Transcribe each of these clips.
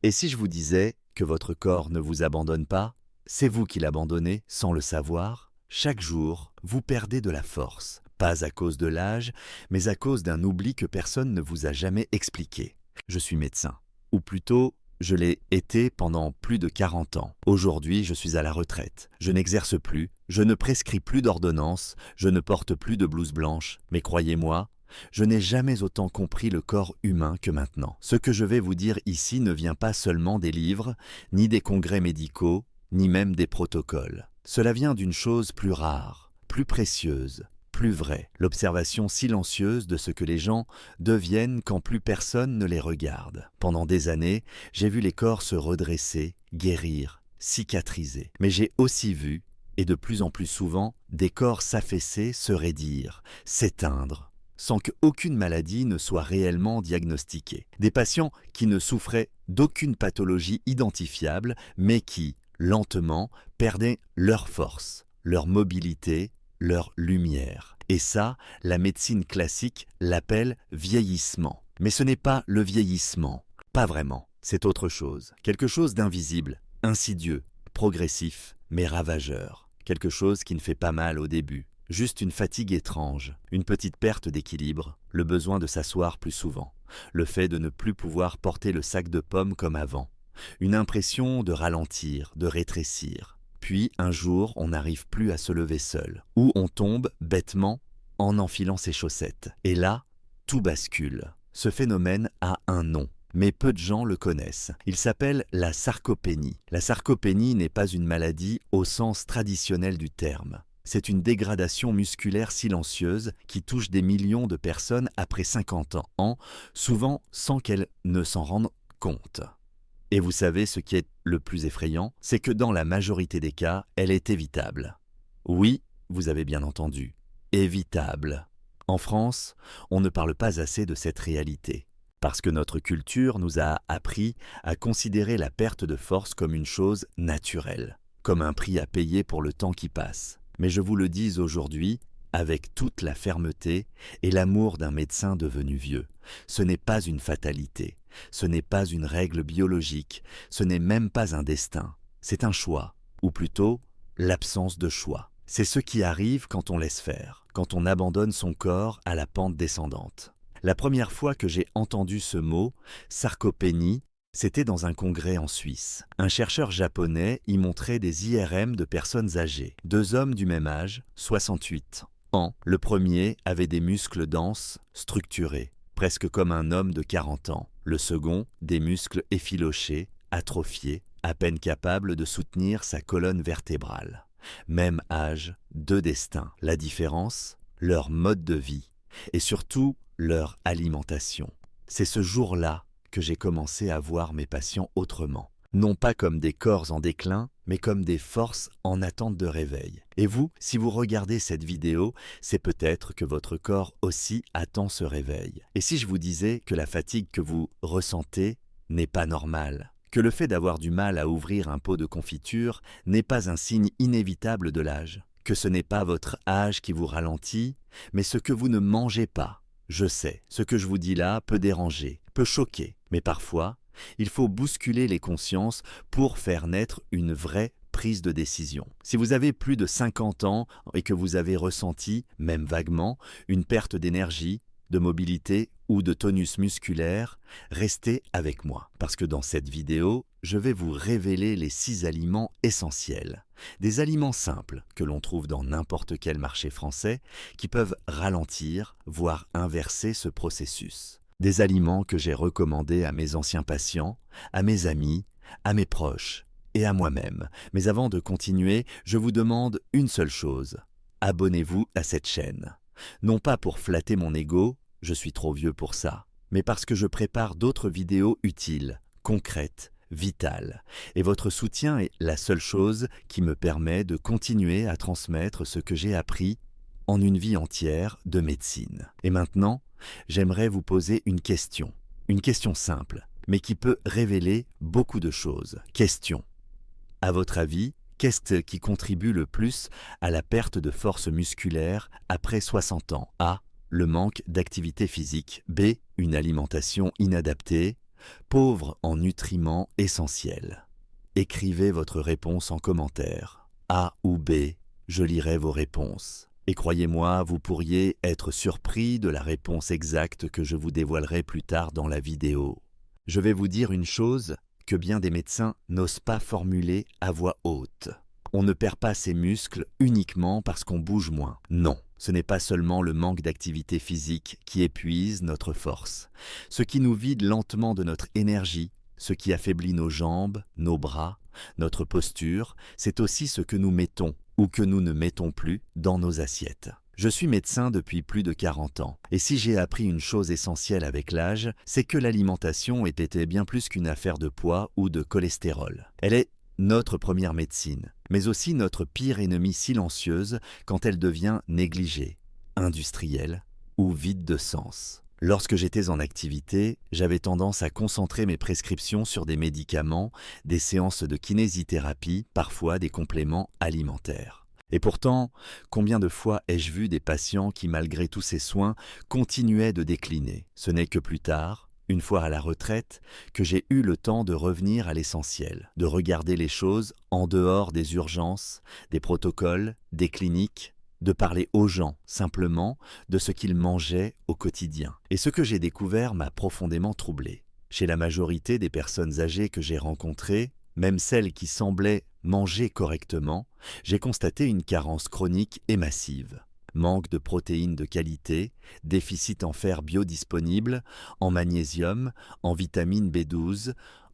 Et si je vous disais que votre corps ne vous abandonne pas, c'est vous qui l'abandonnez sans le savoir? Chaque jour, vous perdez de la force, pas à cause de l'âge, mais à cause d'un oubli que personne ne vous a jamais expliqué. Je suis médecin, ou plutôt, je l'ai été pendant plus de 40 ans. Aujourd'hui, je suis à la retraite. Je n'exerce plus, je ne prescris plus d'ordonnances, je ne porte plus de blouse blanche, mais croyez-moi, je n'ai jamais autant compris le corps humain que maintenant. Ce que je vais vous dire ici ne vient pas seulement des livres, ni des congrès médicaux, ni même des protocoles. Cela vient d'une chose plus rare, plus précieuse, plus vraie, l'observation silencieuse de ce que les gens deviennent quand plus personne ne les regarde. Pendant des années, j'ai vu les corps se redresser, guérir, cicatriser. Mais j'ai aussi vu, et de plus en plus souvent, des corps s'affaisser, se raidir, s'éteindre, sans qu'aucune maladie ne soit réellement diagnostiquée. Des patients qui ne souffraient d'aucune pathologie identifiable, mais qui, lentement, perdaient leur force, leur mobilité, leur lumière. Et ça, la médecine classique l'appelle vieillissement. Mais ce n'est pas le vieillissement, pas vraiment. C'est autre chose, quelque chose d'invisible, insidieux, progressif, mais ravageur. Quelque chose qui ne fait pas mal au début. Juste une fatigue étrange, une petite perte d'équilibre, le besoin de s'asseoir plus souvent, le fait de ne plus pouvoir porter le sac de pommes comme avant, une impression de ralentir, de rétrécir. Puis un jour, on n'arrive plus à se lever seul, ou on tombe bêtement en enfilant ses chaussettes. Et là, tout bascule. Ce phénomène a un nom, mais peu de gens le connaissent. Il s'appelle la sarcopénie. La sarcopénie n'est pas une maladie au sens traditionnel du terme. C'est une dégradation musculaire silencieuse qui touche des millions de personnes après 50 ans, souvent sans qu'elles ne s'en rendent compte. Et vous savez ce qui est le plus effrayant, c'est que dans la majorité des cas, elle est évitable. Oui, vous avez bien entendu, évitable. En France, on ne parle pas assez de cette réalité, parce que notre culture nous a appris à considérer la perte de force comme une chose naturelle, comme un prix à payer pour le temps qui passe. Mais je vous le dis aujourd'hui, avec toute la fermeté et l'amour d'un médecin devenu vieux, ce n'est pas une fatalité, ce n'est pas une règle biologique, ce n'est même pas un destin, c'est un choix, ou plutôt l'absence de choix. C'est ce qui arrive quand on laisse faire, quand on abandonne son corps à la pente descendante. La première fois que j'ai entendu ce mot, sarcopénie, c'était dans un congrès en Suisse. Un chercheur japonais y montrait des IRM de personnes âgées. Deux hommes du même âge, 68 ans. Le premier avait des muscles denses, structurés, presque comme un homme de 40 ans. Le second, des muscles effilochés, atrophiés, à peine capable de soutenir sa colonne vertébrale. Même âge, deux destins. La différence, leur mode de vie et surtout leur alimentation. C'est ce jour-là que j'ai commencé à voir mes patients autrement. Non pas comme des corps en déclin, mais comme des forces en attente de réveil. Et vous, si vous regardez cette vidéo, c'est peut-être que votre corps aussi attend ce réveil. Et si je vous disais que la fatigue que vous ressentez n'est pas normale, que le fait d'avoir du mal à ouvrir un pot de confiture n'est pas un signe inévitable de l'âge, que ce n'est pas votre âge qui vous ralentit, mais ce que vous ne mangez pas. Je sais, ce que je vous dis là peut déranger, peut choquer, mais parfois, il faut bousculer les consciences pour faire naître une vraie prise de décision. Si vous avez plus de 50 ans et que vous avez ressenti, même vaguement, une perte d'énergie, de mobilité ou de tonus musculaire, restez avec moi. Parce que dans cette vidéo, je vais vous révéler les 6 aliments essentiels. Des aliments simples que l'on trouve dans n'importe quel marché français qui peuvent ralentir, voire inverser ce processus. Des aliments que j'ai recommandés à mes anciens patients, à mes amis, à mes proches et à moi-même. Mais avant de continuer, je vous demande une seule chose. Abonnez-vous à cette chaîne. Non pas pour flatter mon ego, je suis trop vieux pour ça, mais parce que je prépare d'autres vidéos utiles, concrètes, vitales. Et votre soutien est la seule chose qui me permet de continuer à transmettre ce que j'ai appris en une vie entière de médecine. Et maintenant, j'aimerais vous poser une question simple, mais qui peut révéler beaucoup de choses. Question. À votre avis, qu'est-ce qui contribue le plus à la perte de force musculaire après 60 ans? A. Le manque d'activité physique. B. Une alimentation inadaptée. pauvre en nutriments essentiels. Écrivez votre réponse en commentaire. A ou B, je lirai vos réponses. Et croyez-moi, vous pourriez être surpris de la réponse exacte que je vous dévoilerai plus tard dans la vidéo. Je vais vous dire une chose que bien des médecins n'osent pas formuler à voix haute. On ne perd pas ses muscles uniquement parce qu'on bouge moins. Non, ce n'est pas seulement le manque d'activité physique qui épuise notre force. Ce qui nous vide lentement de notre énergie, ce qui affaiblit nos jambes, nos bras, notre posture, c'est aussi ce que nous mettons ou que nous ne mettons plus dans nos assiettes. Je suis médecin depuis plus de 40 ans, et si j'ai appris une chose essentielle avec l'âge, c'est que l'alimentation était bien plus qu'une affaire de poids ou de cholestérol. Elle est notre première médecine, mais aussi notre pire ennemie silencieuse quand elle devient négligée, industrielle ou vide de sens. Lorsque j'étais en activité, j'avais tendance à concentrer mes prescriptions sur des médicaments, des séances de kinésithérapie, parfois des compléments alimentaires. Et pourtant, combien de fois ai-je vu des patients qui, malgré tous ces soins, continuaient de décliner? Ce n'est que plus tard, une fois à la retraite, que j'ai eu le temps de revenir à l'essentiel, de regarder les choses en dehors des urgences, des protocoles, des cliniques, de parler aux gens, simplement, de ce qu'ils mangeaient au quotidien. Et ce que j'ai découvert m'a profondément troublé. Chez la majorité des personnes âgées que j'ai rencontrées, même celles qui semblaient manger correctement, j'ai constaté une carence chronique et massive. Manque de protéines de qualité, déficit en fer biodisponible, en magnésium, en vitamine B12,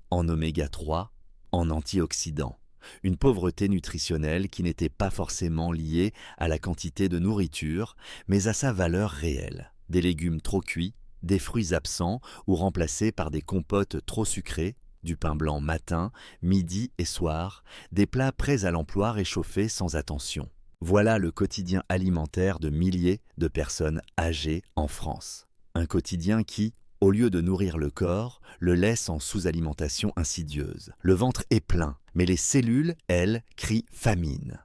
en oméga 3, en antioxydants. Une pauvreté nutritionnelle qui n'était pas forcément liée à la quantité de nourriture, mais à sa valeur réelle. Des légumes trop cuits, des fruits absents ou remplacés par des compotes trop sucrées, du pain blanc matin, midi et soir, des plats prêts à l'emploi réchauffés sans attention. Voilà le quotidien alimentaire de milliers de personnes âgées en France. Un quotidien qui, au lieu de nourrir le corps, le laisse en sous-alimentation insidieuse. Le ventre est plein, mais les cellules, elles, crient famine.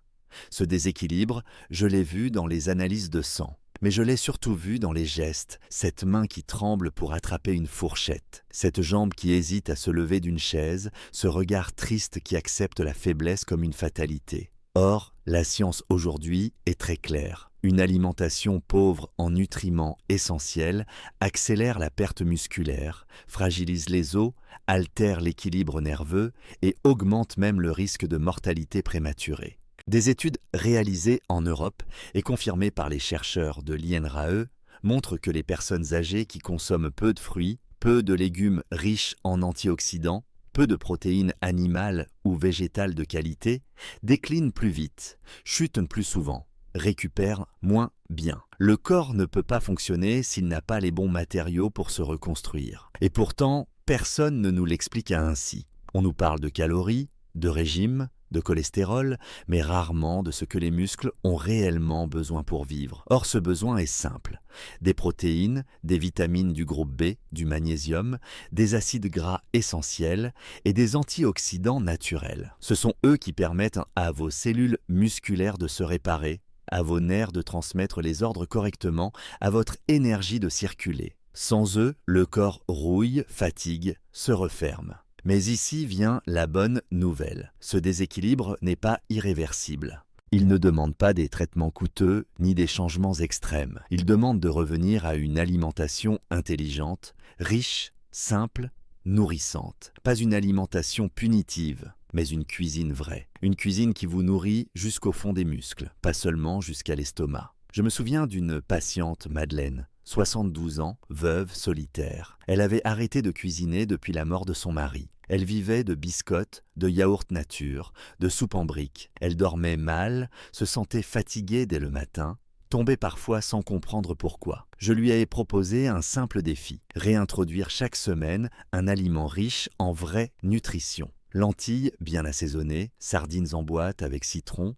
Ce déséquilibre, je l'ai vu dans les analyses de sang. Mais je l'ai surtout vu dans les gestes, cette main qui tremble pour attraper une fourchette, cette jambe qui hésite à se lever d'une chaise, ce regard triste qui accepte la faiblesse comme une fatalité. Or, la science aujourd'hui est très claire. Une alimentation pauvre en nutriments essentiels accélère la perte musculaire, fragilise les os, altère l'équilibre nerveux et augmente même le risque de mortalité prématurée. Des études réalisées en Europe et confirmées par les chercheurs de l'INRAE montrent que les personnes âgées qui consomment peu de fruits, peu de légumes riches en antioxydants, peu de protéines animales ou végétales de qualité, déclinent plus vite, chutent plus souvent, récupèrent moins bien. Le corps ne peut pas fonctionner s'il n'a pas les bons matériaux pour se reconstruire. Et pourtant, personne ne nous l'explique ainsi. On nous parle de calories, de régime, de cholestérol, mais rarement de ce que les muscles ont réellement besoin pour vivre. Or, ce besoin est simple. Des protéines, des vitamines du groupe B, du magnésium, des acides gras essentiels et des antioxydants naturels. Ce sont eux qui permettent à vos cellules musculaires de se réparer, à vos nerfs de transmettre les ordres correctement, à votre énergie de circuler. Sans eux, le corps rouille, fatigue, se referme. Mais ici vient la bonne nouvelle. Ce déséquilibre n'est pas irréversible. Il ne demande pas des traitements coûteux ni des changements extrêmes. Il demande de revenir à une alimentation intelligente, riche, simple, nourrissante. Pas une alimentation punitive, mais une cuisine vraie. Une cuisine qui vous nourrit jusqu'au fond des muscles, pas seulement jusqu'à l'estomac. Je me souviens d'une patiente, Madeleine, 72 ans, veuve, solitaire. Elle avait arrêté de cuisiner depuis la mort de son mari. Elle vivait de biscottes, de yaourt nature, de soupe en briques. Elle dormait mal, se sentait fatiguée dès le matin, tombait parfois sans comprendre pourquoi. Je lui ai proposé un simple défi, réintroduire chaque semaine un aliment riche en vraie nutrition. Lentilles bien assaisonnées, sardines en boîte avec citron,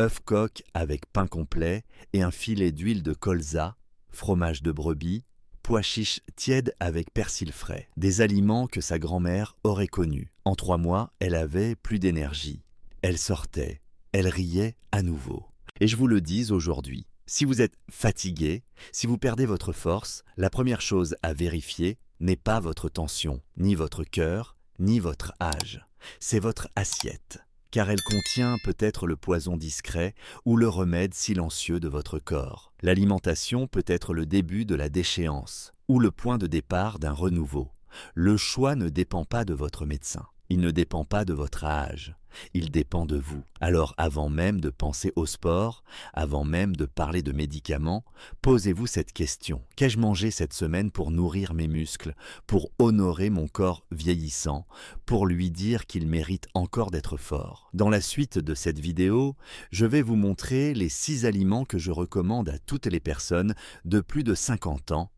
œufs coq avec pain complet et un filet d'huile de colza, fromage de brebis, pois chiches tièdes avec persil frais. Des aliments que sa grand-mère aurait connus. En 3 mois, elle avait plus d'énergie. Elle sortait, elle riait à nouveau. Et je vous le dis aujourd'hui, si vous êtes fatigué, si vous perdez votre force, la première chose à vérifier, n'est pas votre tension, ni votre cœur, ni votre âge. C'est votre assiette, car elle contient peut-être le poison discret ou le remède silencieux de votre corps. L'alimentation peut être le début de la déchéance ou le point de départ d'un renouveau. Le choix ne dépend pas de votre médecin. Il ne dépend pas de votre âge, il dépend de vous. Alors avant même de penser au sport, avant même de parler de médicaments, posez-vous cette question. Qu'ai-je mangé cette semaine pour nourrir mes muscles, pour honorer mon corps vieillissant, pour lui dire qu'il mérite encore d'être fort? Dans la suite de cette vidéo, je vais vous montrer les 6 aliments que je recommande à toutes les personnes de plus de 50 ans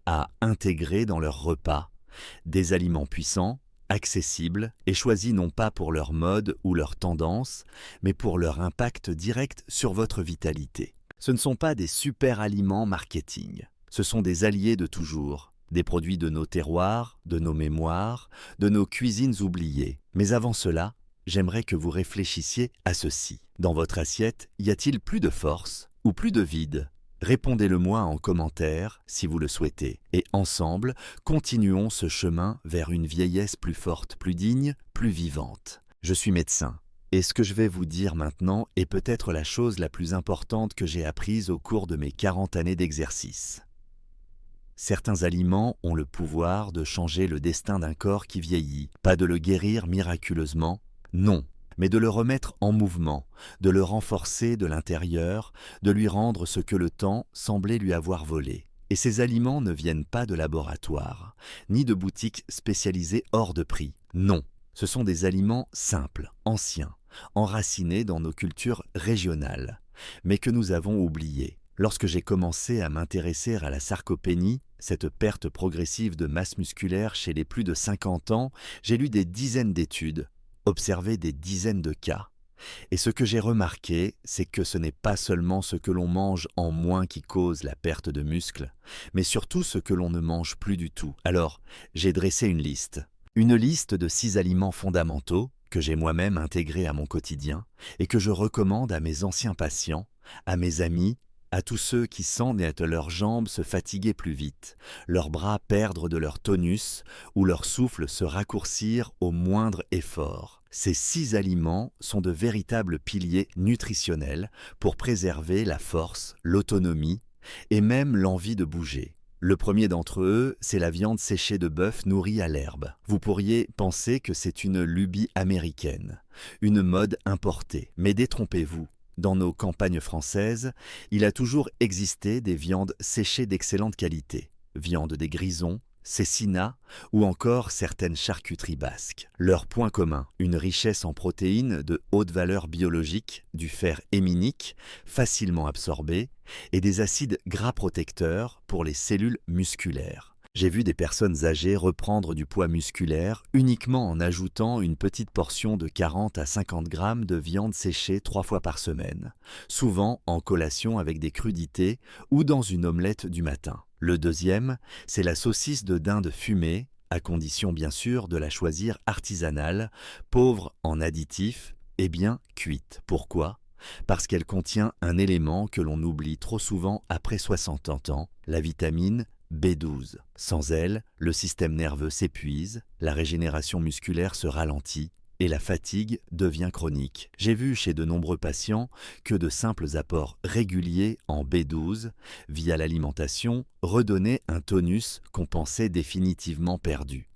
à intégrer dans leur repas. Des aliments puissants, accessibles et choisis non pas pour leur mode ou leur tendance, mais pour leur impact direct sur votre vitalité. Ce ne sont pas des super aliments marketing, ce sont des alliés de toujours, des produits de nos terroirs, de nos mémoires, de nos cuisines oubliées. Mais avant cela, j'aimerais que vous réfléchissiez à ceci. Dans votre assiette, y a-t-il plus de force ou plus de vide? Répondez-le-moi en commentaire si vous le souhaitez. Et ensemble, continuons ce chemin vers une vieillesse plus forte, plus digne, plus vivante. Je suis médecin. Et ce que je vais vous dire maintenant est peut-être la chose la plus importante que j'ai apprise au cours de mes 40 années d'exercice. Certains aliments ont le pouvoir de changer le destin d'un corps qui vieillit, pas de le guérir miraculeusement, non, mais de le remettre en mouvement, de le renforcer de l'intérieur, de lui rendre ce que le temps semblait lui avoir volé. Et ces aliments ne viennent pas de laboratoire, ni de boutiques spécialisées hors de prix. Non, ce sont des aliments simples, anciens, enracinés dans nos cultures régionales, mais que nous avons oubliés. Lorsque j'ai commencé à m'intéresser à la sarcopénie, cette perte progressive de masse musculaire chez les plus de 50 ans, j'ai lu des dizaines d'études, observé des dizaines de cas. Et ce que j'ai remarqué, c'est que ce n'est pas seulement ce que l'on mange en moins qui cause la perte de muscles, mais surtout ce que l'on ne mange plus du tout. Alors, j'ai dressé une liste de 6 aliments fondamentaux que j'ai moi-même intégrés à mon quotidien et que je recommande à mes anciens patients, à mes amis, à tous ceux qui sentent leurs jambes se fatiguer plus vite, leurs bras perdre de leur tonus ou leur souffle se raccourcir au moindre effort. Ces 6 aliments sont de véritables piliers nutritionnels pour préserver la force, l'autonomie et même l'envie de bouger. Le premier d'entre eux, c'est la viande séchée de bœuf nourrie à l'herbe. Vous pourriez penser que c'est une lubie américaine, une mode importée, mais détrompez-vous. Dans nos campagnes françaises, il a toujours existé des viandes séchées d'excellente qualité, viande des Grisons, cécina ou encore certaines charcuteries basques. Leur point commun, une richesse en protéines de haute valeur biologique, du fer héminique, facilement absorbé, et des acides gras protecteurs pour les cellules musculaires. J'ai vu des personnes âgées reprendre du poids musculaire uniquement en ajoutant une petite portion de 40 à 50 grammes de viande séchée 3 fois par semaine, souvent en collation avec des crudités ou dans une omelette du matin. Le deuxième, c'est la saucisse de dinde fumée, à condition bien sûr de la choisir artisanale, pauvre en additifs et bien cuite. Pourquoi ? Parce qu'elle contient un élément que l'on oublie trop souvent après 60 ans, la vitamine B12. Sans elle, le système nerveux s'épuise, la régénération musculaire se ralentit et la fatigue devient chronique. J'ai vu chez de nombreux patients que de simples apports réguliers en B12 via l'alimentation redonnaient un tonus qu'on pensait définitivement perdu.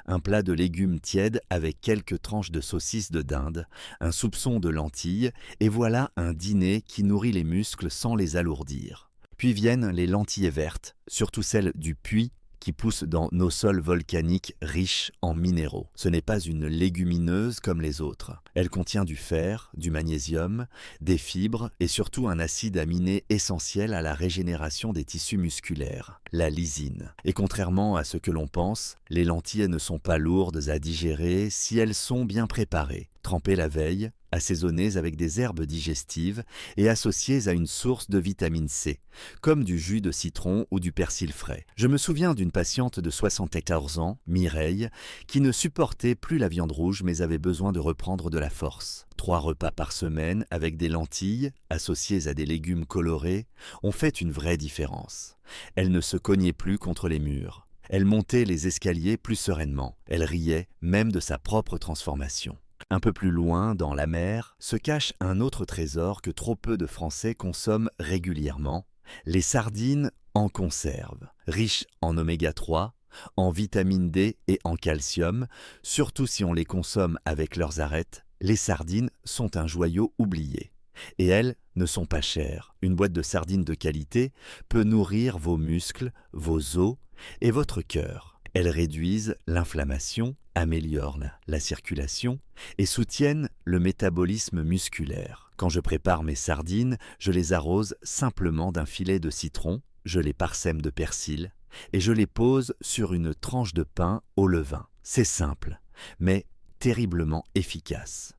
Un plat de légumes tièdes avec quelques tranches de saucisse de dinde, un soupçon de lentilles, et voilà un dîner qui nourrit les muscles sans les alourdir. Puis viennent les lentilles vertes, surtout celles du Puy, qui poussent dans nos sols volcaniques riches en minéraux. Ce n'est pas une légumineuse comme les autres. Elle contient du fer, du magnésium, des fibres et surtout un acide aminé essentiel à la régénération des tissus musculaires, la lysine. Et contrairement à ce que l'on pense, les lentilles ne sont pas lourdes à digérer si elles sont bien préparées, trempées la veille, assaisonnées avec des herbes digestives et associées à une source de vitamine C, comme du jus de citron ou du persil frais. Je me souviens d'une patiente de 74 ans, Mireille, qui ne supportait plus la viande rouge mais avait besoin de reprendre de la force. 3 repas par semaine avec des lentilles, associées à des légumes colorés, ont fait une vraie différence. Elle ne se cognait plus contre les murs. Elle montait les escaliers plus sereinement. Elle riait même de sa propre transformation. Un peu plus loin, dans la mer, se cache un autre trésor que trop peu de Français consomment régulièrement, les sardines en conserve, riches en oméga 3, en vitamine D et en calcium, surtout si on les consomme avec leurs arêtes, les sardines sont un joyau oublié. Et elles ne sont pas chères. Une boîte de sardines de qualité peut nourrir vos muscles, vos os et votre cœur. Elles réduisent l'inflammation, améliorent la circulation et soutiennent le métabolisme musculaire. Quand je prépare mes sardines, je les arrose simplement d'un filet de citron, je les parsème de persil et je les pose sur une tranche de pain au levain. C'est simple, mais terriblement efficace.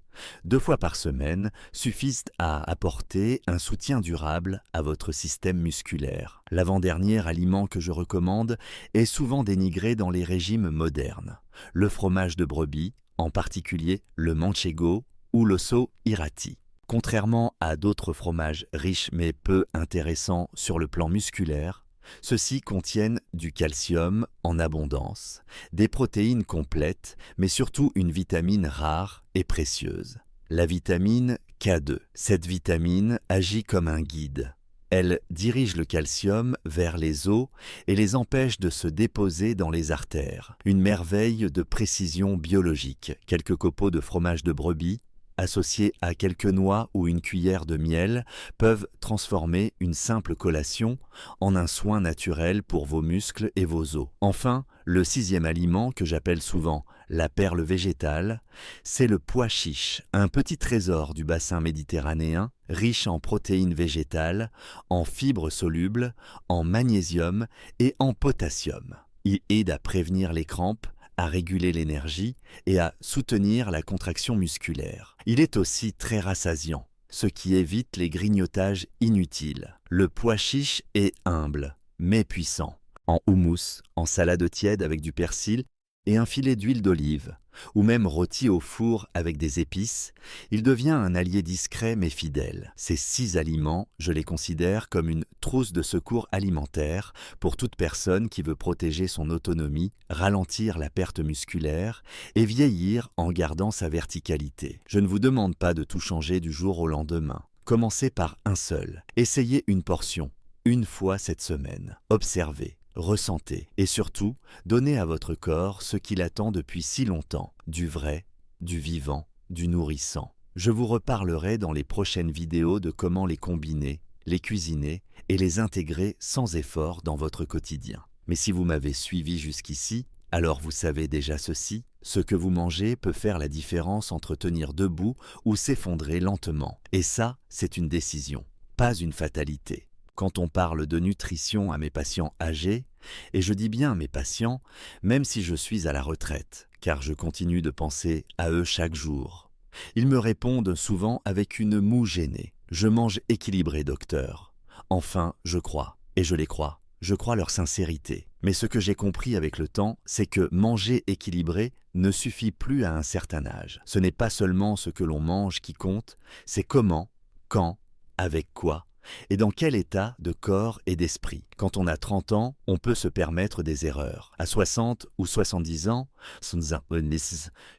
2 fois par semaine suffisent à apporter un soutien durable à votre système musculaire. L'avant-dernier aliment que je recommande est souvent dénigré dans les régimes modernes. Le fromage de brebis, en particulier le manchego ou l'osso irati. Contrairement à d'autres fromages riches mais peu intéressants sur le plan musculaire, ceux-ci contiennent du calcium en abondance, des protéines complètes, mais surtout une vitamine rare et précieuse, la vitamine K2. Cette vitamine agit comme un guide. Elle dirige le calcium vers les os et les empêche de se déposer dans les artères. Une merveille de précision biologique. Quelques copeaux de fromage de brebis, associés à quelques noix ou une cuillère de miel, peuvent transformer une simple collation en un soin naturel pour vos muscles et vos os. Enfin, le 6e aliment que j'appelle souvent la perle végétale, c'est le pois chiche, un petit trésor du bassin méditerranéen, riche en protéines végétales, en fibres solubles, en magnésium et en potassium. Il aide à prévenir les crampes, à réguler l'énergie et à soutenir la contraction musculaire. Il est aussi très rassasiant, ce qui évite les grignotages inutiles. Le pois chiche est humble, mais puissant. En houmous, en salade tiède avec du persil et un filet d'huile d'olive, ou même rôti au four avec des épices, il devient un allié discret mais fidèle. Ces 6 aliments, je les considère comme une trousse de secours alimentaire pour toute personne qui veut protéger son autonomie, ralentir la perte musculaire et vieillir en gardant sa verticalité. Je ne vous demande pas de tout changer du jour au lendemain. Commencez par un seul. Essayez une portion, une fois cette semaine. Observez. Ressentez et surtout, donnez à votre corps ce qu'il attend depuis si longtemps, du vrai, du vivant, du nourrissant. Je vous reparlerai dans les prochaines vidéos de comment les combiner, les cuisiner et les intégrer sans effort dans votre quotidien. Mais si vous m'avez suivi jusqu'ici, alors vous savez déjà ceci, ce que vous mangez peut faire la différence entre tenir debout ou s'effondrer lentement. Et ça, c'est une décision, pas une fatalité. Quand on parle de nutrition à mes patients âgés, et je dis bien mes patients, même si je suis à la retraite, car je continue de penser à eux chaque jour. Ils me répondent souvent avec une moue gênée. « Je mange équilibré, docteur. » Enfin, je crois, et je les crois. Je crois leur sincérité. Mais ce que j'ai compris avec le temps, c'est que manger équilibré ne suffit plus à un certain âge. Ce n'est pas seulement ce que l'on mange qui compte, c'est comment, quand, avec quoi, et dans quel état de corps et d'esprit. Quand on a 30 ans, on peut se permettre des erreurs. À 60 ou 70 ans,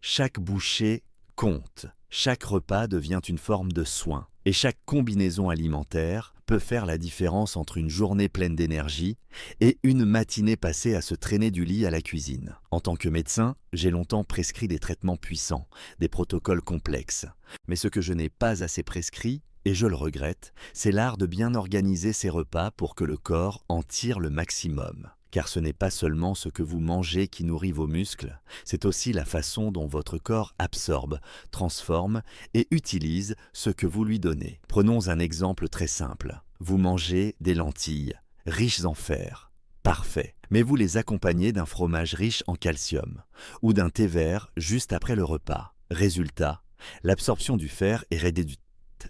chaque bouchée compte. Chaque repas devient une forme de soin. Et chaque combinaison alimentaire peut faire la différence entre une journée pleine d'énergie et une matinée passée à se traîner du lit à la cuisine. En tant que médecin, j'ai longtemps prescrit des traitements puissants, des protocoles complexes. Mais ce que je n'ai pas assez prescrit, et je le regrette, c'est l'art de bien organiser ses repas pour que le corps en tire le maximum. Car ce n'est pas seulement ce que vous mangez qui nourrit vos muscles, c'est aussi la façon dont votre corps absorbe, transforme et utilise ce que vous lui donnez. Prenons un exemple très simple. Vous mangez des lentilles, riches en fer. Parfait. Mais vous les accompagnez d'un fromage riche en calcium ou d'un thé vert juste après le repas. Résultat, l'absorption du fer est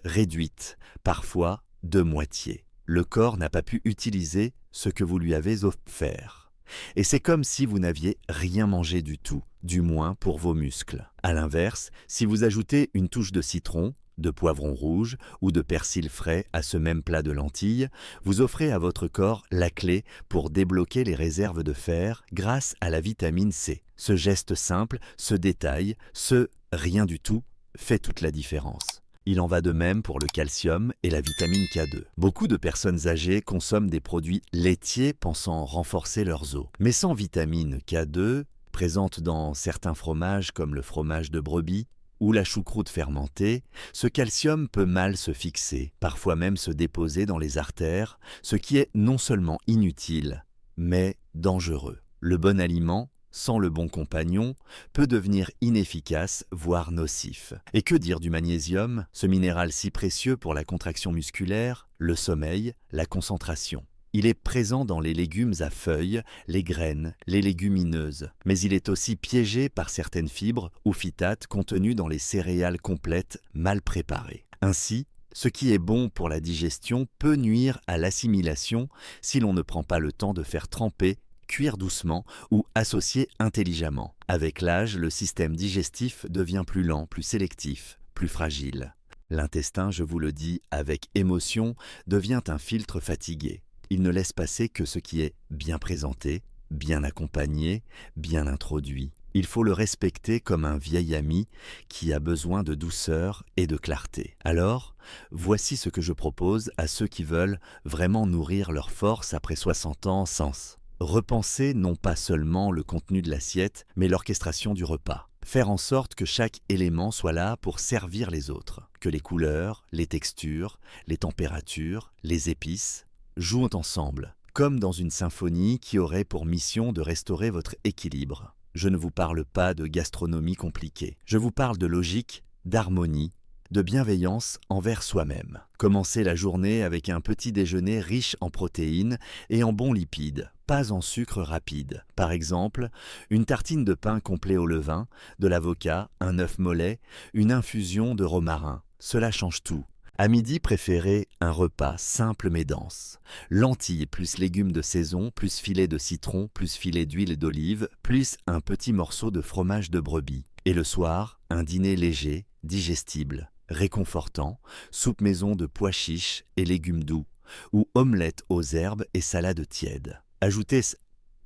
réduite, parfois de moitié. Le corps n'a pas pu utiliser ce que vous lui avez offert. Et c'est comme si vous n'aviez rien mangé du tout, du moins pour vos muscles. À l'inverse, si vous ajoutez une touche de citron, de poivron rouge ou de persil frais à ce même plat de lentilles, vous offrez à votre corps la clé pour débloquer les réserves de fer grâce à la vitamine C. Ce geste simple, ce détail, ce rien du tout, fait toute la différence. Il en va de même pour le calcium et la vitamine K2. Beaucoup de personnes âgées consomment des produits laitiers pensant renforcer leurs os. Mais sans vitamine K2, présente dans certains fromages comme le fromage de brebis ou la choucroute fermentée, ce calcium peut mal se fixer, parfois même se déposer dans les artères, ce qui est non seulement inutile, mais dangereux. Le bon aliment, sans le bon compagnon, peut devenir inefficace, voire nocif. Et que dire du magnésium, ce minéral si précieux pour la contraction musculaire, le sommeil, la concentration? Il est présent dans les légumes à feuilles, les graines, les légumineuses, mais il est aussi piégé par certaines fibres ou phytates contenues dans les céréales complètes mal préparées. Ainsi, ce qui est bon pour la digestion peut nuire à l'assimilation si l'on ne prend pas le temps de faire tremper, cuire doucement ou associer intelligemment. Avec l'âge, le système digestif devient plus lent, plus sélectif, plus fragile. L'intestin, je vous le dis avec émotion, devient un filtre fatigué. Il ne laisse passer que ce qui est bien présenté, bien accompagné, bien introduit. Il faut le respecter comme un vieil ami qui a besoin de douceur et de clarté. Alors, voici ce que je propose à ceux qui veulent vraiment nourrir leur force après 60 ans sans. Repenser non pas seulement le contenu de l'assiette, mais l'orchestration du repas. Faire en sorte que chaque élément soit là pour servir les autres. Que les couleurs, les textures, les températures, les épices jouent ensemble, comme dans une symphonie qui aurait pour mission de restaurer votre équilibre. Je ne vous parle pas de gastronomie compliquée, je vous parle de logique, d'harmonie, de bienveillance envers soi-même. Commencez la journée avec un petit déjeuner riche en protéines et en bons lipides, pas en sucre rapide. Par exemple, une tartine de pain complet au levain, de l'avocat, un œuf mollet, une infusion de romarin. Cela change tout. À midi, préférez un repas simple mais dense. Lentilles plus légumes de saison, plus filet de citron, plus filet d'huile d'olive, plus un petit morceau de fromage de brebis. Et le soir, un dîner léger, digestible, réconfortant, soupe maison de pois chiches et légumes doux, ou omelette aux herbes et salade tiède. Ajoutez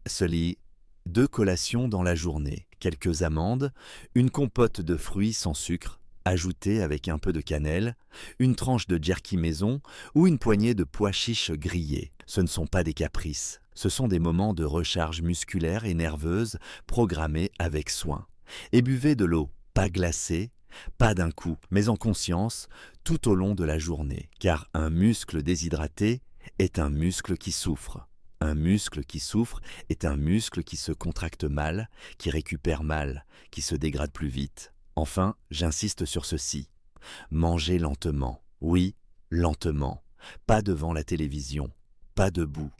celi 2 collations dans la journée, quelques amandes, une compote de fruits sans sucre, ajoutez avec un peu de cannelle, une tranche de jerky maison ou une poignée de pois chiches grillés. Ce ne sont pas des caprices, ce sont des moments de recharge musculaire et nerveuse programmés avec soin. Et buvez de l'eau, pas glacée, pas d'un coup, mais en conscience, tout au long de la journée. Car un muscle déshydraté est un muscle qui souffre. Un muscle qui souffre est un muscle qui se contracte mal, qui récupère mal, qui se dégrade plus vite. Enfin, j'insiste sur ceci. Mangez lentement, oui, lentement, pas devant la télévision, pas debout,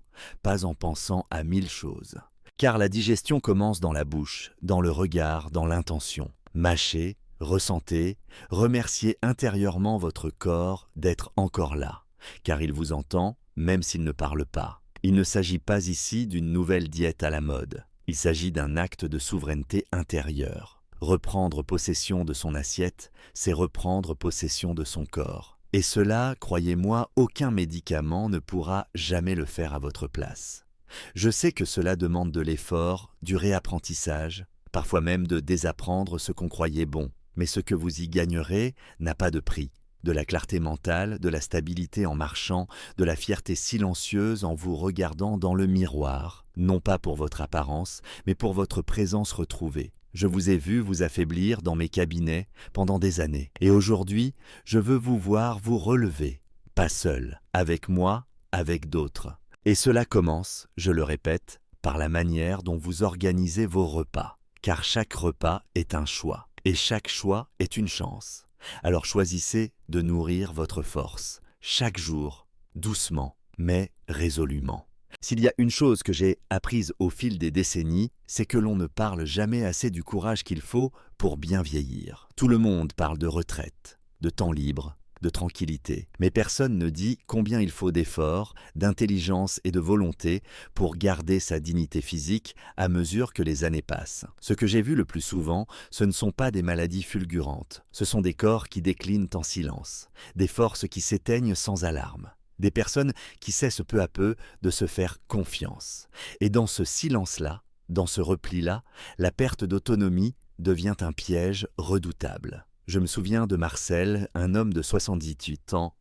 pas en pensant à 1000 choses. Car la digestion commence dans la bouche, dans le regard, dans l'intention. Mâchez, ressentez, remerciez intérieurement votre corps d'être encore là, car il vous entend, même s'il ne parle pas. Il ne s'agit pas ici d'une nouvelle diète à la mode. Il s'agit d'un acte de souveraineté intérieure. Reprendre possession de son assiette, c'est reprendre possession de son corps. Et cela, croyez-moi, aucun médicament ne pourra jamais le faire à votre place. Je sais que cela demande de l'effort, du réapprentissage, parfois même de désapprendre ce qu'on croyait bon. Mais ce que vous y gagnerez n'a pas de prix. De la clarté mentale, de la stabilité en marchant, de la fierté silencieuse en vous regardant dans le miroir, non pas pour votre apparence, mais pour votre présence retrouvée. Je vous ai vu vous affaiblir dans mes cabinets pendant des années. Et aujourd'hui, je veux vous voir vous relever, pas seul, avec moi, avec d'autres. Et cela commence, je le répète, par la manière dont vous organisez vos repas. Car chaque repas est un choix, et chaque choix est une chance. Alors choisissez de nourrir votre force, chaque jour, doucement, mais résolument. S'il y a une chose que j'ai apprise au fil des décennies, c'est que l'on ne parle jamais assez du courage qu'il faut pour bien vieillir. Tout le monde parle de retraite, de temps libre, de tranquillité. Mais personne ne dit combien il faut d'efforts, d'intelligence et de volonté pour garder sa dignité physique à mesure que les années passent. Ce que j'ai vu le plus souvent, ce ne sont pas des maladies fulgurantes, ce sont des corps qui déclinent en silence, des forces qui s'éteignent sans alarme, des personnes qui cessent peu à peu de se faire confiance. Et dans ce silence-là, dans ce repli-là, la perte d'autonomie devient un piège redoutable. Je me souviens de Marcel, un homme de 78 ans,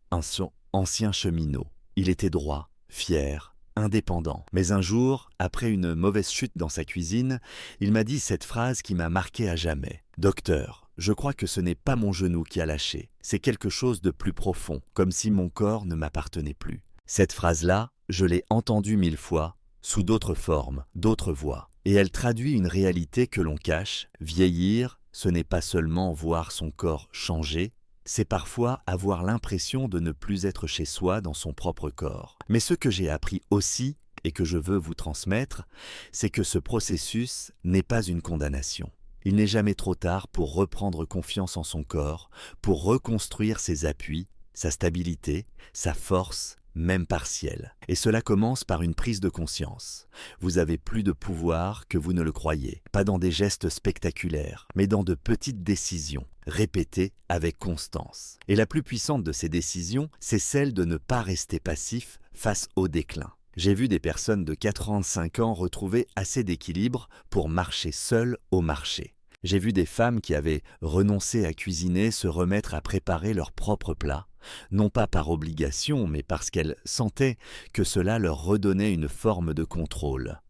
ancien cheminot. Il était droit, fier, indépendant. Mais un jour, après une mauvaise chute dans sa cuisine, il m'a dit cette phrase qui m'a marqué à jamais. « Docteur, je crois que ce n'est pas mon genou qui a lâché, c'est quelque chose de plus profond, comme si mon corps ne m'appartenait plus. » Cette phrase-là, je l'ai entendue 1000 fois, sous d'autres formes, d'autres voix. Et elle traduit une réalité que l'on cache, vieillir, ce n'est pas seulement voir son corps changer, c'est parfois avoir l'impression de ne plus être chez soi dans son propre corps. Mais ce que j'ai appris aussi, et que je veux vous transmettre, c'est que ce processus n'est pas une condamnation. Il n'est jamais trop tard pour reprendre confiance en son corps, pour reconstruire ses appuis, sa stabilité, sa force, même partielle. Et cela commence par une prise de conscience. Vous avez plus de pouvoir que vous ne le croyez, pas dans des gestes spectaculaires, mais dans de petites décisions, répétées avec constance. Et la plus puissante de ces décisions, c'est celle de ne pas rester passif face au déclin. J'ai vu des personnes de 45 ans retrouver assez d'équilibre pour marcher seules au marché. J'ai vu des femmes qui avaient renoncé à cuisiner se remettre à préparer leurs propres plats, non pas par obligation, mais parce qu'elles sentaient que cela leur redonnait une forme de contrôle.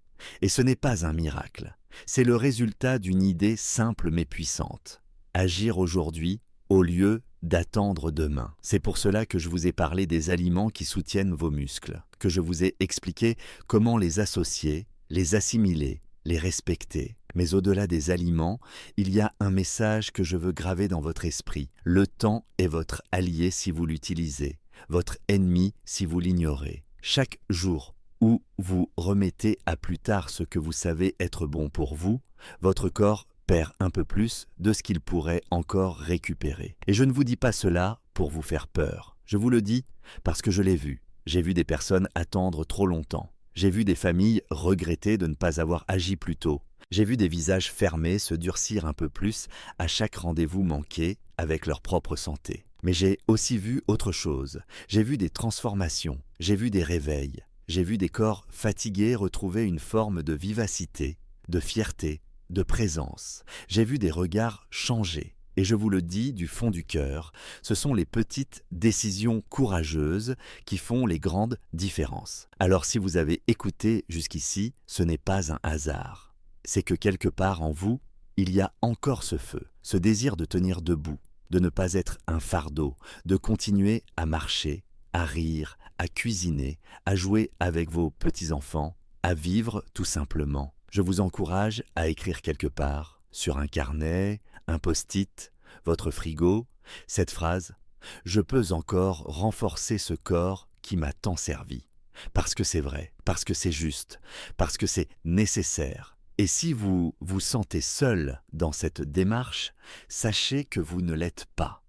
Et ce n'est pas un miracle, c'est le résultat d'une idée simple mais puissante. Agir aujourd'hui au lieu d'attendre demain. C'est pour cela que je vous ai parlé des aliments qui soutiennent vos muscles, que je vous ai expliqué comment les associer, les assimiler, les respecter. Mais au-delà des aliments, il y a un message que je veux graver dans votre esprit. Le temps est votre allié si vous l'utilisez, votre ennemi si vous l'ignorez. Chaque jour où vous remettez à plus tard ce que vous savez être bon pour vous, votre corps perd un peu plus de ce qu'il pourrait encore récupérer. Et je ne vous dis pas cela pour vous faire peur. Je vous le dis parce que je l'ai vu. J'ai vu des personnes attendre trop longtemps. J'ai vu des familles regretter de ne pas avoir agi plus tôt. J'ai vu des visages fermés se durcir un peu plus à chaque rendez-vous manqué avec leur propre santé. Mais j'ai aussi vu autre chose. J'ai vu des transformations, j'ai vu des réveils, j'ai vu des corps fatigués retrouver une forme de vivacité, de fierté, de présence. J'ai vu des regards changer. Et je vous le dis du fond du cœur, ce sont les petites décisions courageuses qui font les grandes différences. Alors si vous avez écouté jusqu'ici, ce n'est pas un hasard. C'est que quelque part en vous, il y a encore ce feu, ce désir de tenir debout, de ne pas être un fardeau, de continuer à marcher, à rire, à cuisiner, à jouer avec vos petits-enfants, à vivre tout simplement. Je vous encourage à écrire quelque part, sur un carnet, un post-it, votre frigo, cette phrase « Je peux encore renforcer ce corps qui m'a tant servi ». Parce que c'est vrai, parce que c'est juste, parce que c'est nécessaire. Et si vous vous sentez seul dans cette démarche, sachez que vous ne l'êtes pas.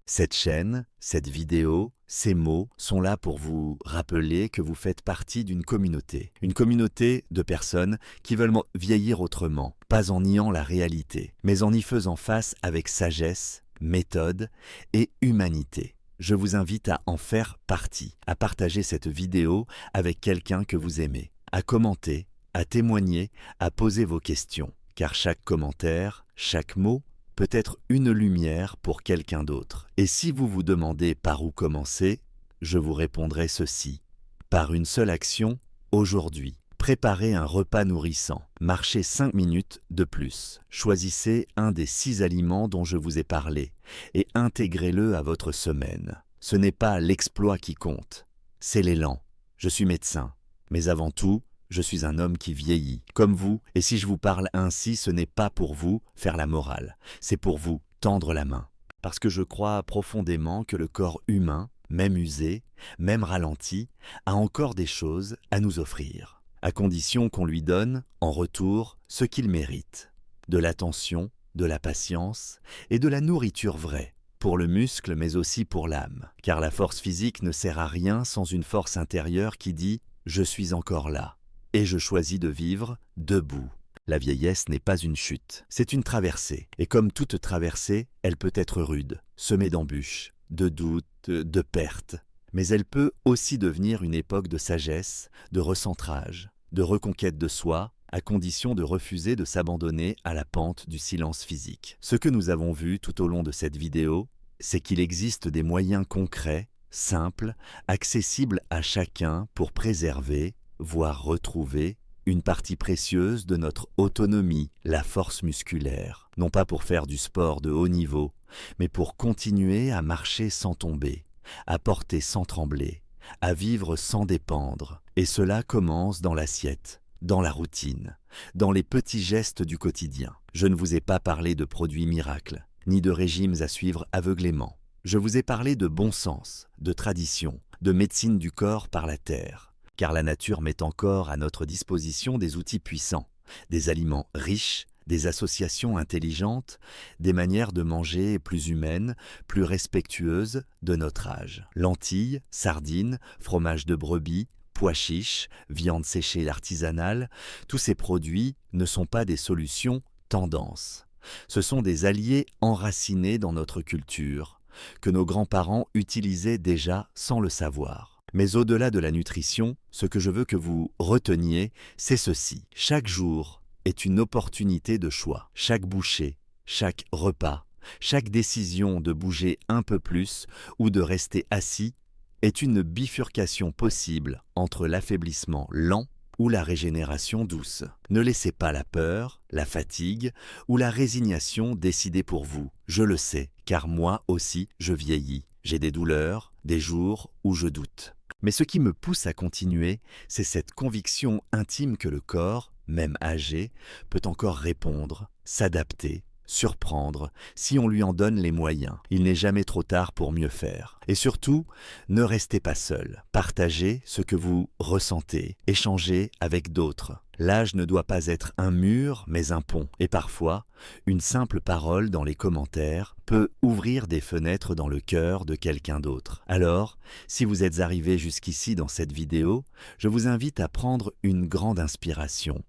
Cette chaîne, cette vidéo, ces mots sont là pour vous rappeler que vous faites partie d'une communauté. Une communauté de personnes qui veulent vieillir autrement, pas en niant la réalité, mais en y faisant face avec sagesse, méthode et humanité. Je vous invite à en faire partie, à partager cette vidéo avec quelqu'un que vous aimez, à commenter, à témoigner, à poser vos questions, car chaque commentaire, chaque mot peut être une lumière pour quelqu'un d'autre. Et si vous vous demandez par où commencer, je vous répondrai ceci. Par une seule action, aujourd'hui. Préparez un repas nourrissant. Marchez 5 minutes de plus. Choisissez un des 6 aliments dont je vous ai parlé et intégrez-le à votre semaine. Ce n'est pas l'exploit qui compte, c'est l'élan. Je suis médecin, mais avant tout, je suis un homme qui vieillit, comme vous, et si je vous parle ainsi, ce n'est pas pour vous faire la morale, c'est pour vous tendre la main. Parce que je crois profondément que le corps humain, même usé, même ralenti, a encore des choses à nous offrir, à condition qu'on lui donne, en retour, ce qu'il mérite, de l'attention, de la patience et de la nourriture vraie, pour le muscle mais aussi pour l'âme. Car la force physique ne sert à rien sans une force intérieure qui dit « je suis encore là et je choisis de vivre debout ». La vieillesse n'est pas une chute, c'est une traversée. Et comme toute traversée, elle peut être rude, semée d'embûches, de doutes, de pertes. Mais elle peut aussi devenir une époque de sagesse, de recentrage, de reconquête de soi, à condition de refuser de s'abandonner à la pente du silence physique. Ce que nous avons vu tout au long de cette vidéo, c'est qu'il existe des moyens concrets, simples, accessibles à chacun pour préserver, voire retrouver, une partie précieuse de notre autonomie, la force musculaire. Non pas pour faire du sport de haut niveau, mais pour continuer à marcher sans tomber, à porter sans trembler, à vivre sans dépendre. Et cela commence dans l'assiette, dans la routine, dans les petits gestes du quotidien. Je ne vous ai pas parlé de produits miracles, ni de régimes à suivre aveuglément. Je vous ai parlé de bon sens, de tradition, de médecine du corps par la terre. Car la nature met encore à notre disposition des outils puissants, des aliments riches, des associations intelligentes, des manières de manger plus humaines, plus respectueuses de notre âge. Lentilles, sardines, fromage de brebis, pois chiches, viande séchée artisanale, tous ces produits ne sont pas des solutions tendances. Ce sont des alliés enracinés dans notre culture, que nos grands-parents utilisaient déjà sans le savoir. Mais au-delà de la nutrition, ce que je veux que vous reteniez, c'est ceci. Chaque jour est une opportunité de choix. Chaque bouchée, chaque repas, chaque décision de bouger un peu plus ou de rester assis est une bifurcation possible entre l'affaiblissement lent ou la régénération douce. Ne laissez pas la peur, la fatigue ou la résignation décider pour vous. Je le sais, car moi aussi je vieillis. J'ai des douleurs, des jours où je doute. Mais ce qui me pousse à continuer, c'est cette conviction intime que le corps, même âgé, peut encore répondre, s'adapter, surprendre, si on lui en donne les moyens. Il n'est jamais trop tard pour mieux faire. Et surtout, ne restez pas seul. Partagez ce que vous ressentez, échangez avec d'autres. L'âge ne doit pas être un mur, mais un pont. Et parfois, une simple parole dans les commentaires peut ouvrir des fenêtres dans le cœur de quelqu'un d'autre. Alors, si vous êtes arrivé jusqu'ici dans cette vidéo, je vous invite à prendre une grande inspiration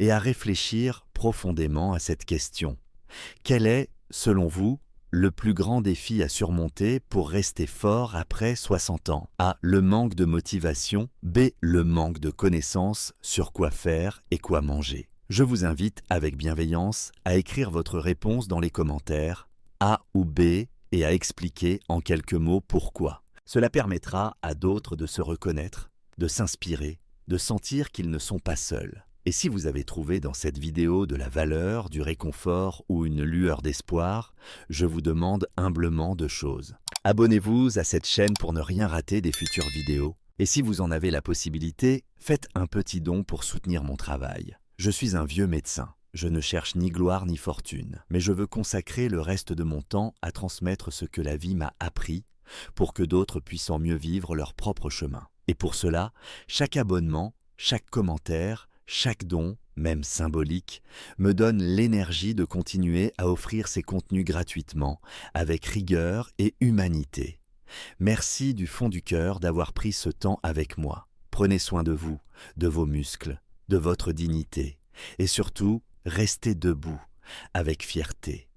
et à réfléchir profondément à cette question. Quel est, selon vous, le plus grand défi à surmonter pour rester fort après 60 ans? A. Le manque de motivation. B. Le manque de connaissances sur quoi faire et quoi manger. Je vous invite, avec bienveillance, à écrire votre réponse dans les commentaires, A ou B, et à expliquer en quelques mots pourquoi. Cela permettra à d'autres de se reconnaître, de s'inspirer, de sentir qu'ils ne sont pas seuls. Et si vous avez trouvé dans cette vidéo de la valeur, du réconfort ou une lueur d'espoir, je vous demande humblement 2 choses. Abonnez-vous à cette chaîne pour ne rien rater des futures vidéos. Et si vous en avez la possibilité, faites un petit don pour soutenir mon travail. Je suis un vieux médecin. Je ne cherche ni gloire ni fortune, mais je veux consacrer le reste de mon temps à transmettre ce que la vie m'a appris pour que d'autres puissent en mieux vivre leur propre chemin. Et pour cela, chaque abonnement, chaque commentaire, chaque don, même symbolique, me donne l'énergie de continuer à offrir ces contenus gratuitement, avec rigueur et humanité. Merci du fond du cœur d'avoir pris ce temps avec moi. Prenez soin de vous, de vos muscles, de votre dignité, et surtout, restez debout, avec fierté.